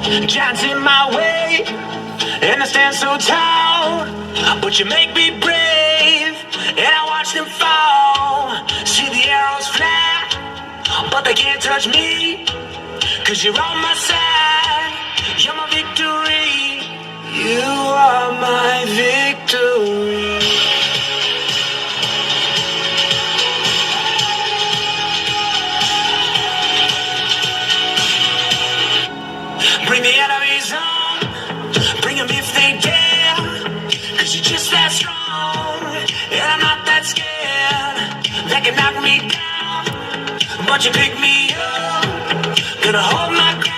Giants in my way, and I stand so tall. But you make me brave, and I watch them fall. See the arrows fly, but they can't touch me. Cause you're on my side, you're my victory. You are my victory. Bring the enemies on, bring them if they dare. Cause you're just that strong, and I'm not that scared. They can knock me down, but you pick me up. Gonna hold my ground.